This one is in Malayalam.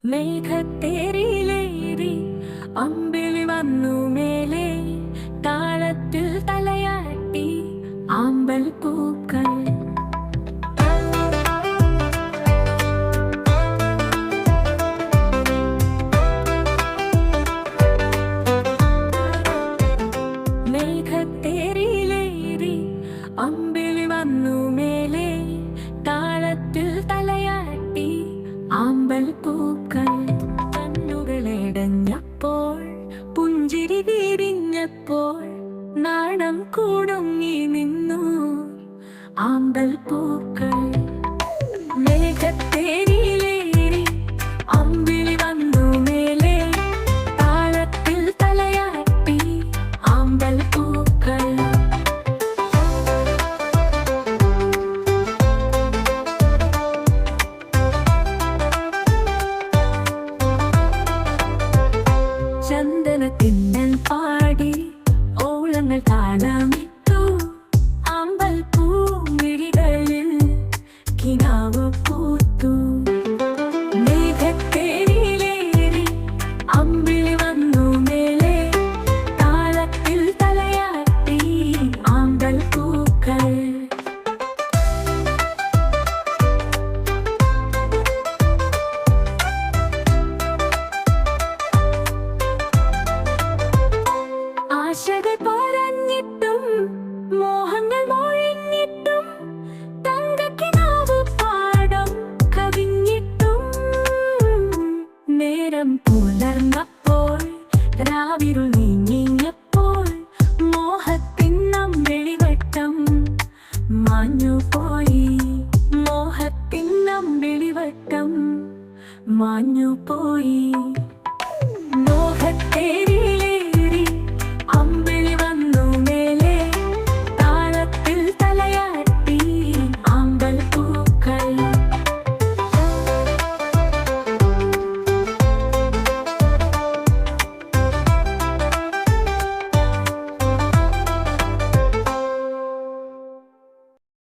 മേഘത്തേരിയിലേറി അമ്പിളി വന്നു മേലെ, താളത്തിൽ തലയാട്ടി ആമ്പൽ പൂക്കൾ. മേഘത്തേരിയിലേറി അമ്പിളി വന്നു മേലെ, താളത്തിൽ തലയാട്ടി ആമ്പൽ പൂക്കൾ. കണ്ണുകളടഞ്ഞപ്പോൾ പുഞ്ചിരി വിരിഞ്ഞപ്പോൾ, നാണം കുടുങ്ങി നിന്നു ആമ്പൽ പൂക്കൾ. മേഘത്തേരിയിലേറി അമ്പിളി വന്നു മേലെ, താളത്തിൽ തലയാട്ടി ആമ്പൽ പൂക്കൾ. ചന്ദനത്തിന്നൽ പാടി ഓളങ്ങൾ താളമിട്ടു, ആമ്പൽ പൂമിഴികളിൽ കിനാവ് പൂത്തു. മേഘത്തേരിയിലേറി അമ്പിളി വന്നു മേലെ, താളത്തിൽ തലയാട്ടി ആമ്പൽ പൂക്കൾ. ആശകൾ പറഞ്ഞിട്ടും മോഹങ്ങൾ മൊഴിഞ്ഞിട്ടും, തങ്കക്കിനാവ് പാടം കവിഞ്ഞിട്ടും, നേരം പുലർന്നപ്പോൾ രാവിരുൾ നീങ്ങിയപ്പോൾ, മോഹത്തിന്നം വെളിവട്ടം മാഞ്ഞുപോയി. മോഹത്തിന്നം വെളിവട്ടം മാഞ്ഞുപോയി. മോഹത്തേരി